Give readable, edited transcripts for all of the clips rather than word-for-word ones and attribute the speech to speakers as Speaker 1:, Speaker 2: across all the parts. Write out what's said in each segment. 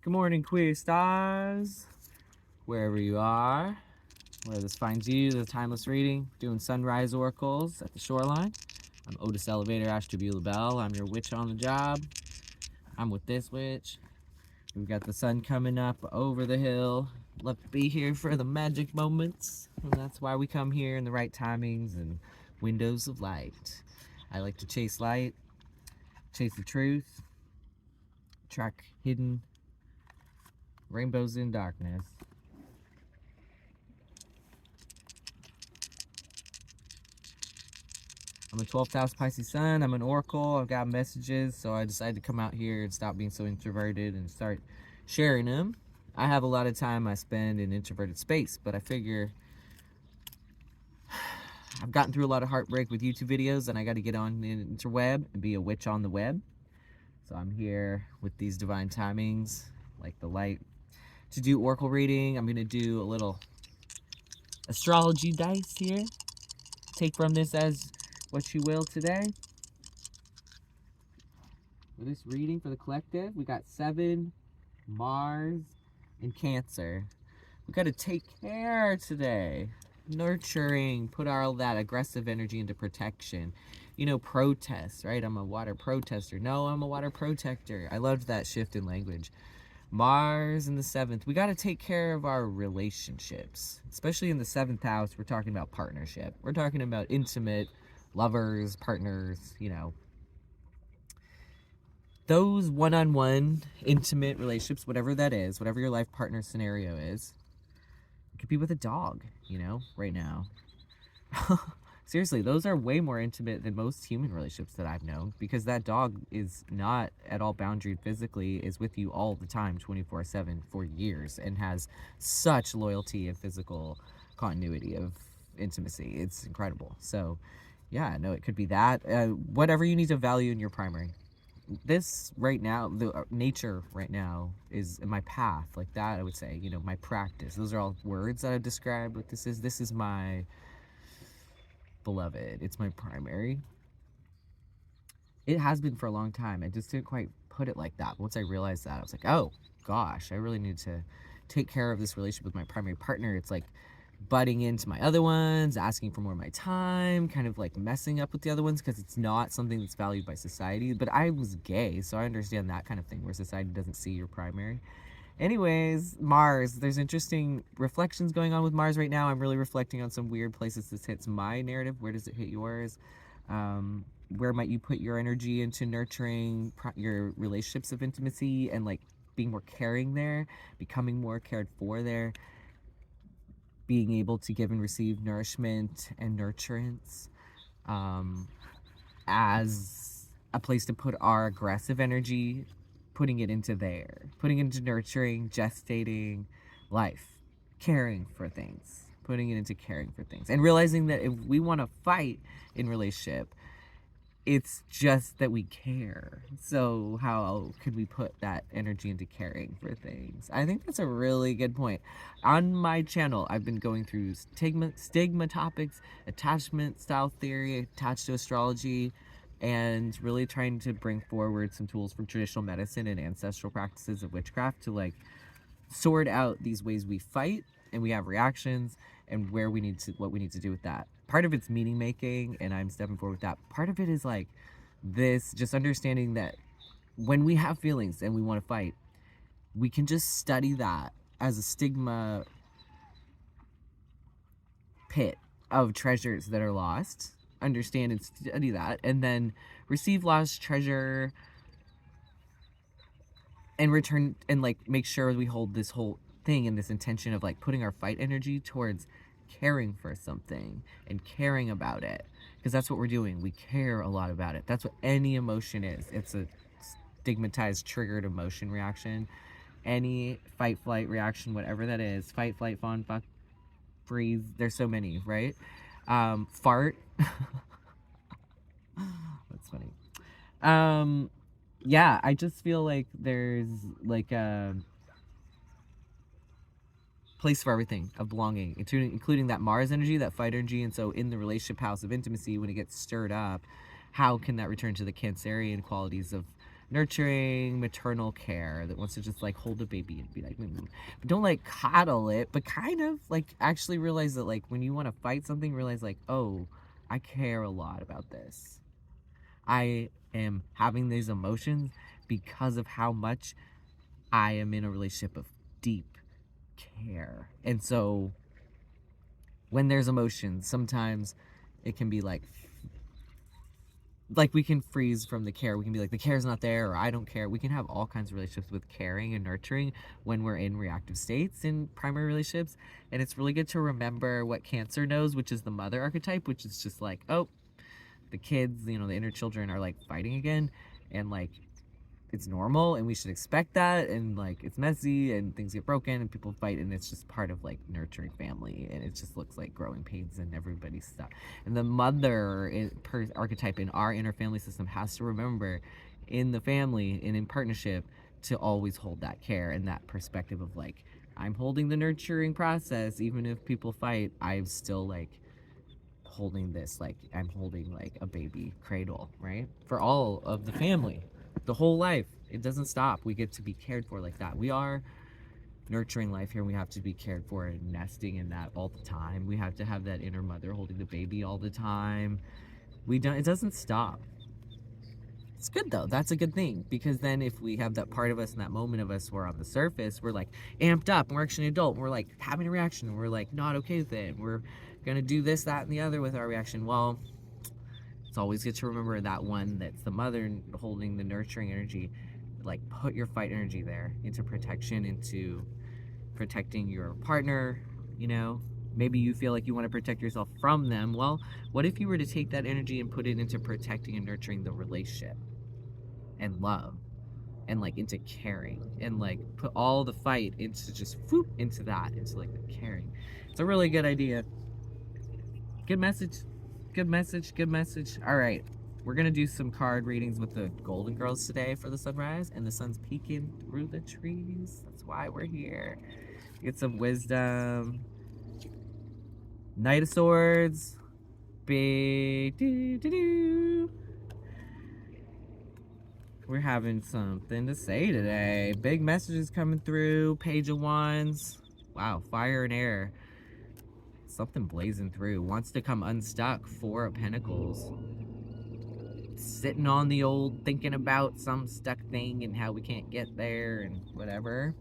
Speaker 1: Good morning, queer stars. Wherever you are, where this finds you, the timeless reading, doing sunrise oracles at the shoreline. I'm Otis Elevator Ashtabula Bell. I'm your witch on the job. I'm with this witch. We've got the sun coming up over the hill. Love to be here for the magic moments. And that's why we come here in the right timings and windows of light. I like to chase light, chase the truth, track hidden rainbows in darkness. I'm a 12th house Pisces sun. I'm an oracle. I've got messages, so I decided to come out here and stop being so introverted and start sharing them. I have a lot of time I spend in introverted space, but I figure I've gotten through a lot of heartbreak with YouTube videos, and I got to get on the interweb and be a witch on the web. So I'm here with these divine timings, like the light, to do oracle reading. I'm going to do a little astrology dice here. Take from this as what you will today. For this reading for the collective, we got 7, Mars, and Cancer. We got to take care today. Nurturing, put all that aggressive energy into protection. You know, protest, right? I'm a water protester. No, I'm a water protector. I loved that shift in language. Mars in the 7th. We got to take care of our relationships, especially in the 7th house. We're talking about partnership. We're talking about intimate lovers, partners, you know, those one-on-one intimate relationships, whatever that is, whatever your life partner scenario is. It could be with a dog, you know, right now. Seriously, those are way more intimate than most human relationships that I've known, because that dog is not at all boundaried physically, is with you all the time, 24/7 for years, and has such loyalty and physical continuity of intimacy. It's incredible. So yeah, no, it could be that. Whatever you need to value in your primary. This right now, the nature right now is my path, like that, I would say, you know, my practice. Those are all words that I describe what this is. This is my beloved. It's my primary. It has been for a long time. I just didn't quite put it like that. Once I realized that, I was like, oh gosh, I really need to take care of this relationship with my primary partner. It's like butting into my other ones, asking for more of my time, kind of like messing up with the other ones because it's not something that's valued by society. But I was gay, so I understand that kind of thing where society doesn't see your primary. Anyways, Mars, there's interesting reflections going on with Mars right now. I'm really reflecting on some weird places this hits my narrative. Where does it hit yours? Where might you put your energy into nurturing your relationships of intimacy and like being more caring there, becoming more cared for there, being able to give and receive nourishment and nurturance as a place to put our aggressive energy, putting it into there, putting it into nurturing, gestating life, caring for things, putting it into caring for things, and realizing that if we want to fight in relationship, it's just that we care. So how could we put that energy into caring for things? I think that's a really good point. On my channel, I've been going through stigma topics, attachment style theory attached to astrology, and really trying to bring forward some tools from traditional medicine and ancestral practices of witchcraft to like sort out these ways we fight and we have reactions and where we need to, what we need to do with that. Part of it's meaning making, and I'm stepping forward with that. Part of it is like this, just understanding that when we have feelings and we want to fight, we can just study that as a stigma pit of treasures that are lost, understand and study that, and then receive lost treasure and return and like make sure we hold this whole thing and this intention of like putting our fight energy towards caring for something and caring about it, because that's what we're doing. We care a lot about it. That's what any emotion is. It's a stigmatized triggered emotion reaction. Any fight flight reaction, whatever that is, fight flight fawn fuck freeze, there's so many, right? Fart. That's funny. Yeah, I just feel like there's like a place for everything of belonging, including that Mars energy, that fight energy. And so in the relationship house of intimacy, when it gets stirred up, how can that return to the Cancerian qualities of nurturing maternal care that wants to just like hold a baby and be like, but don't like coddle it, but kind of like actually realize that like when you want to fight something, realize like, oh, I care a lot about this. I am having these emotions because of how much I am in a relationship of deep care. And so when there's emotions, sometimes it can be like we can freeze from the care. We can be like, the care's not there, or I don't care. We can have all kinds of relationships with caring and nurturing when we're in reactive states in primary relationships. And it's really good to remember what Cancer knows, which is the mother archetype, which is just like, oh, the kids, the inner children are like fighting again. And like, it's normal and we should expect that, and like it's messy and things get broken and people fight, and it's just part of like nurturing family, and it just looks like growing pains and everybody's stuff. And the mother archetype in our inner family system has to remember in the family and in partnership to always hold that care and that perspective of like, I'm holding the nurturing process even if people fight. I'm still like holding this, like I'm holding like a baby cradle, right, for all of the family, the whole life. It doesn't stop. We get to be cared for like that. We are nurturing life here. We have to be cared for and nesting in that all the time. We have to have that inner mother holding the baby all the time. It doesn't stop. It's good though. That's a good thing, because then if we have that part of us and that moment of us where on the surface we're like amped up and we're actually an adult and we're like having a reaction and we're like not okay with it and we're gonna do this, that, and the other with our reaction, well, it's always good to remember that one that's the mother holding the nurturing energy. Like, put your fight energy there into protection, into protecting your partner. Maybe you feel like you want to protect yourself from them. Well, what if you were to take that energy and put it into protecting and nurturing the relationship and love and like into caring, and like put all the fight into just into that, into like the caring. It's a really good idea. Good message. Good message. Good message. All right. We're going to do some card readings with the Golden Girls today for the sunrise, and the sun's peeking through the trees. That's why we're here. Get some wisdom. Knight of Swords. Big doo-doo-doo. We're having something to say today. Big messages coming through. Page of Wands. Wow, fire and air. Something blazing through. Wants to come unstuck. Four of Pentacles. Sitting on the old, thinking about some stuck thing and how we can't get there and whatever.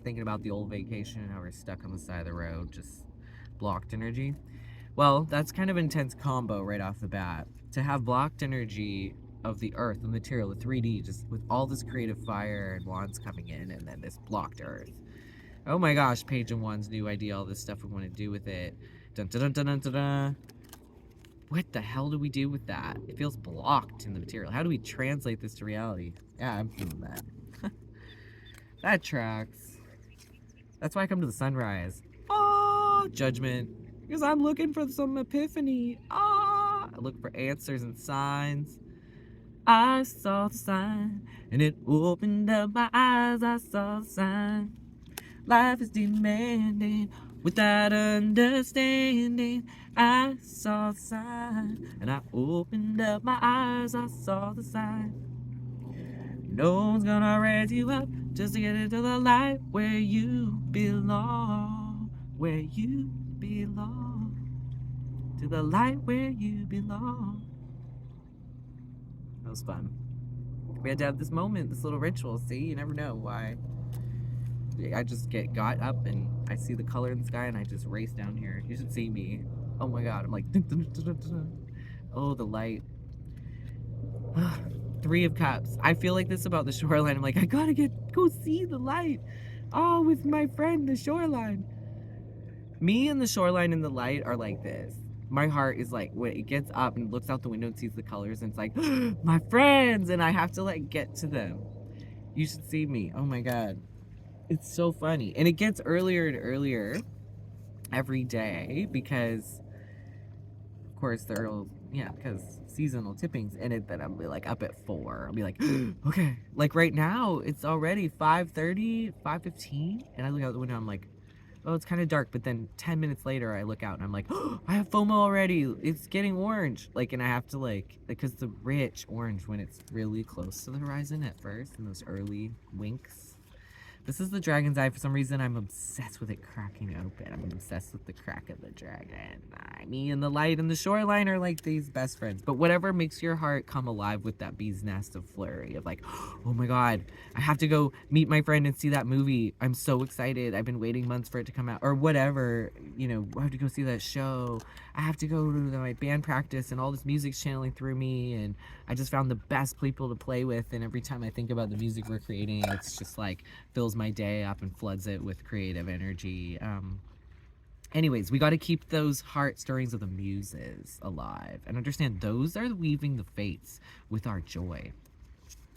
Speaker 1: Thinking about the old vacation and how we're stuck on the side of the road. Just blocked energy. Well, that's kind of intense combo right off the bat. To have blocked energy of the earth, the material, the 3D, just with all this creative fire and wands coming in, and then this blocked earth. Oh my gosh, Page of Wands, new idea, all this stuff we want to do with it. Dun dun dun dun dun dun dun. What the hell do we do with that? It feels blocked in the material. How do we translate this to reality? Yeah, I'm feeling that. That tracks. That's why I come to the sunrise. Oh, judgment. Because I'm looking for some epiphany. I look for answers and signs. I saw the sign, and it opened up my eyes. I saw the sign. Life is demanding without understanding. I saw the sign, and I opened up my eyes. I saw the sign. No one's gonna raise you up just to get into the light where you belong. Where you belong. To the light where you belong. That was fun. We had to have this moment, this little ritual. See, you never know why. I just got up and I see the color in the sky and I just race down here. You should see me. Oh my god, I'm like, dun, dun, dun, dun, dun. Oh, the light. Three of Cups. I feel like this about the shoreline. I'm like, I gotta go see the light. Oh, with my friend, the shoreline. Me and the shoreline and the light are like this. My heart is like, when it gets up and looks out the window and sees the colors, and it's like, my friends, and I have to like get to them. You should see me. Oh my god. It's so funny. And it gets earlier and earlier every day because, of course, because seasonal tippings in it, that I'll be like up at 4. I'll be like, okay. Like right now, it's already 5:30, 5:15, and I look out the window, I'm like, oh, it's kind of dark. But then 10 minutes later, I look out and I'm like, oh, I have FOMO already. It's getting orange. Like, and I have to like, because the rich orange when it's really close to the horizon at first and those early winks. This is the dragon's eye. For some reason, I'm obsessed with it cracking open. I'm obsessed with the crack of the dragon. Me and the light and the shoreline are like these best friends. But whatever makes your heart come alive with that bee's nest of flurry of like, oh my God, I have to go meet my friend and see that movie. I'm so excited. I've been waiting months for it to come out. Or whatever, you know, I have to go see that show. I have to go to my band practice and all this music's channeling through me. And I just found the best people to play with. And every time I think about the music we're creating, it's just like fills my day up and floods it with creative energy. Anyways, we got to keep those heart stirrings of the muses alive and understand those are weaving the fates with our joy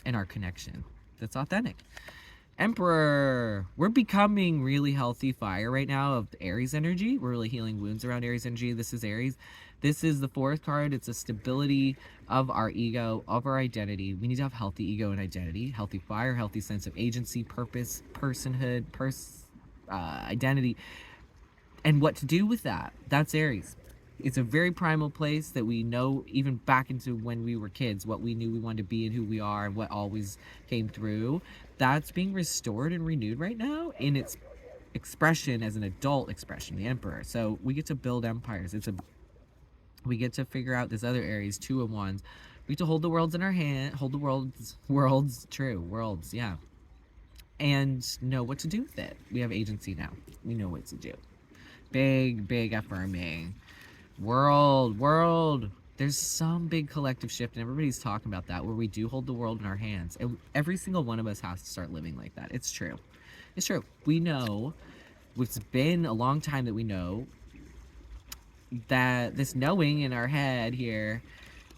Speaker 1: and our connection that's authentic. Emperor, we're becoming really healthy fire right now of Aries energy. We're really healing wounds around Aries energy. This is Aries. This is the fourth card. It's a stability of our ego, of our identity. We need to have healthy ego and identity, healthy fire, healthy sense of agency, purpose, personhood, identity, and what to do with that. That's Aries. It's a very primal place that we know even back into when we were kids, what we knew we wanted to be and who we are and what always came through. That's being restored and renewed right now in its expression as an adult expression, the Emperor. So we get to build empires. We get to figure out this other Aries, 2 of Wands. We get to hold the worlds in our hand, hold the worlds, yeah. And know what to do with it. We have agency now. We know what to do. Big affirming. World. There's some big collective shift, and everybody's talking about that, where we do hold the world in our hands. And every single one of us has to start living like that. It's true. We know, it's been a long time that we know that this knowing in our head here,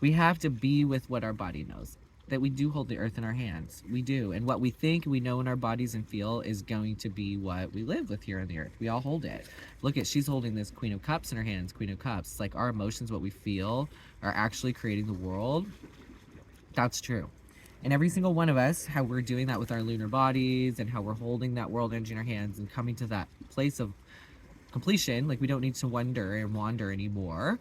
Speaker 1: we have to be with what our body knows. That we do hold the earth in our hands. We do. And what we think we know in our bodies and feel is going to be what we live with here on the earth. We all hold it. Look at, she's holding this Queen of Cups in her hands, Queen of Cups. It's like our emotions, what we feel, are actually creating the world. That's true. And every single one of us, how we're doing that with our lunar bodies and how we're holding that world energy in our hands and coming to that place of completion, like we don't need to wonder and wander anymore.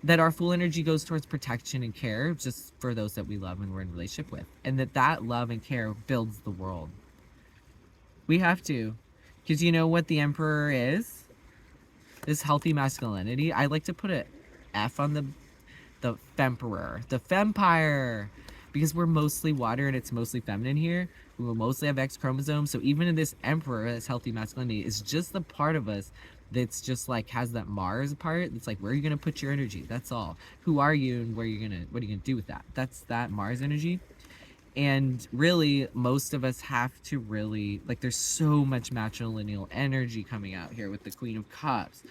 Speaker 1: That our full energy goes towards protection and care just for those that we love and we're in a relationship with. And that love and care builds the world. We have to. Because you know what the Emperor is? This healthy masculinity. I like to put an F on the Femperor. The Fempire. Because we're mostly water and it's mostly feminine here. We will mostly have X chromosomes. So even in this Emperor, this healthy masculinity, is just the part of us that's just like has that Mars part. It's like, where are you gonna put your energy? That's all. Who are you and what are you gonna do with that? That's that Mars energy. And really, most of us have to really, like, there's so much matrilineal energy coming out here with the Queen of Cups,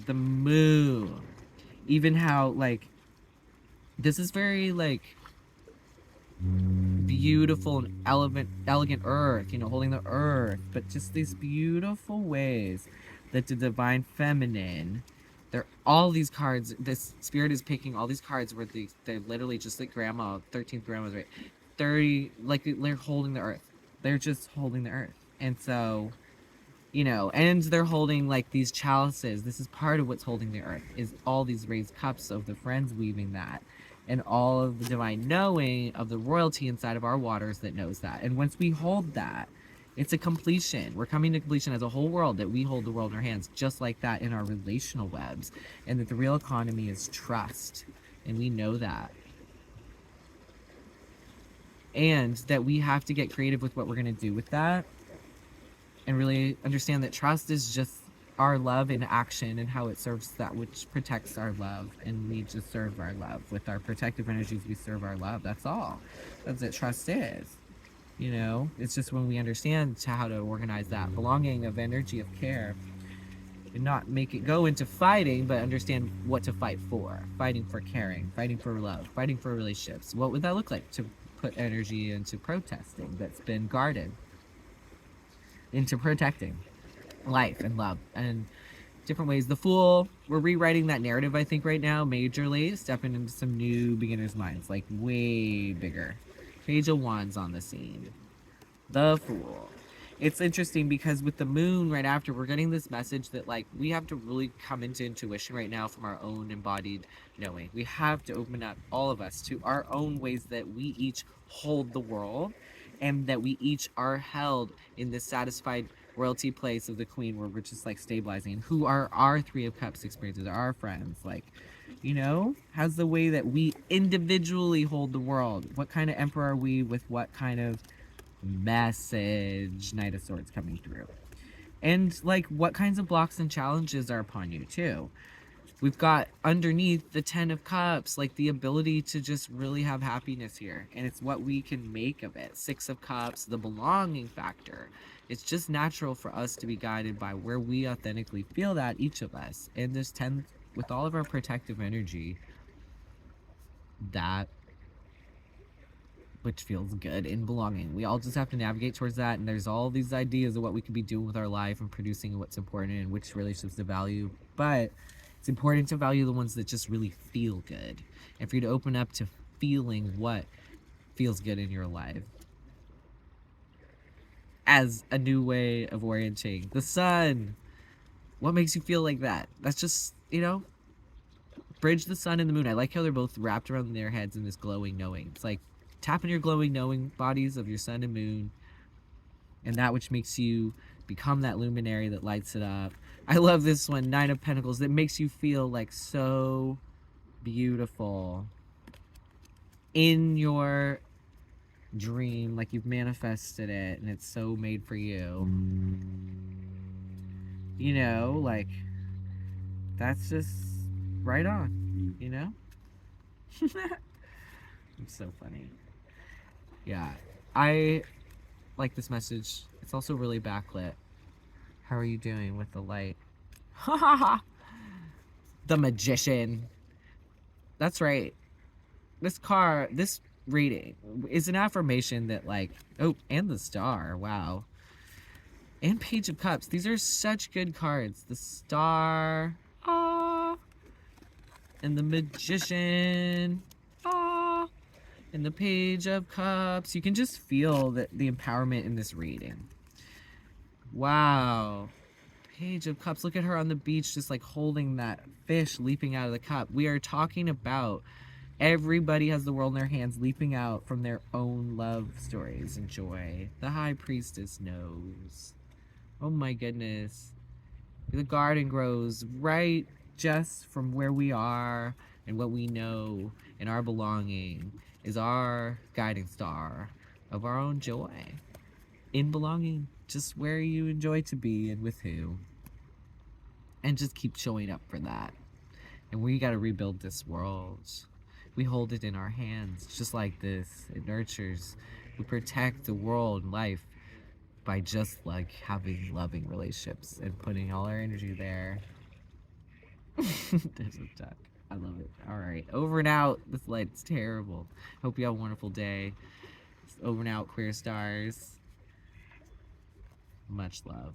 Speaker 1: the Moon, even how like this is very like beautiful and elegant earth, you know, holding the earth, but just these beautiful ways that the divine feminine, they're all these cards, this spirit is picking all these cards where they're literally just like grandma, 13th grandma's right, 30, like they're holding the earth. They're just holding the earth. And so, you know, and they're holding like these chalices. This is part of what's holding the earth, is all these raised cups of the friends weaving that. And all of the divine knowing of the royalty inside of our waters that knows that. And once we hold that, it's a completion. We're coming to completion as a whole world, that we hold the world in our hands, just like that in our relational webs. And that the real economy is trust. And we know that. And that we have to get creative with what we're going to do with that. And really understand that trust is just our love in action and how it serves that which protects our love. And we just serve our love. With our protective energies, we serve our love. That's all. That's what trust is. You know, it's just when we understand how to organize that belonging of energy of care and not make it go into fighting, but understand what to fight for. Fighting for caring, fighting for love, fighting for relationships. What would that look like to put energy into protesting that's been guarded, into protecting life and love and different ways. The Fool, we're rewriting that narrative, I think, right now, majorly, stepping into some new beginner's minds, like way bigger. Page of Wands on the scene. The Fool. it's interesting because with the moon right after, we're getting this message that like we have to really come into intuition right now from our own embodied knowing. We have to open up, all of us, to our own ways that we each hold the world, and that we each are held in this satisfied royalty place of the queen, where we're just like stabilizing. And who are our Three of Cups experiences, our friends, like, you know, how's the way that we individually hold the world? What kind of emperor are we with what kind of message? Knight of Swords coming through. And like what kinds of blocks and challenges are upon you too. We've got underneath the 10 of Cups, like the ability to just really have happiness here. And it's what we can make of it. 6 of Cups, the belonging factor. It's just natural for us to be guided by where we authentically feel that, each of us. And this 10, with all of our protective energy, that which feels good in belonging. We all just have to navigate towards that, and there's all these ideas of what we could be doing with our life and producing and what's important and which relationships to value. But it's important to value the ones that just really feel good, and for you to open up to feeling what feels good in your life as a new way of orienting. The sun. What makes you feel like that? That's just, you know, bridge the sun and the moon. I like how they're both wrapped around their heads in this glowing knowing. It's like tap in your glowing knowing bodies of your sun and moon, and that which makes you become that luminary that lights it up. I love this one, 9 of Pentacles, that makes you feel like so beautiful in your dream, like you've manifested it and it's so made for you. You know, like that's just right on, you know? It's so funny. Yeah, I like this message. It's also really backlit. How are you doing with the light? The Magician. That's right. This reading is an affirmation that like, oh, and the Star, wow. And Page of Cups. These are such good cards. The Star, ah, and the Magician, ah, and the Page of Cups. You can just feel the empowerment in this reading. Wow. Page of Cups. Look at her on the beach just like holding that fish leaping out of the cup. We are talking about everybody has the world in their hands, leaping out from their own love stories and joy. The High Priestess knows. Oh my goodness. The garden grows right just from where we are and what we know, and our belonging is our guiding star of our own joy. In belonging, just where you enjoy to be and with who. And just keep showing up for that. And we got to rebuild this world. We hold it in our hands just like this. It nurtures. We protect the world and life by just like having loving relationships and putting all our energy there. There's a duck. I love it. All right, over and out. This light's terrible. Hope you have a wonderful day. Over and out, queer stars. Much love.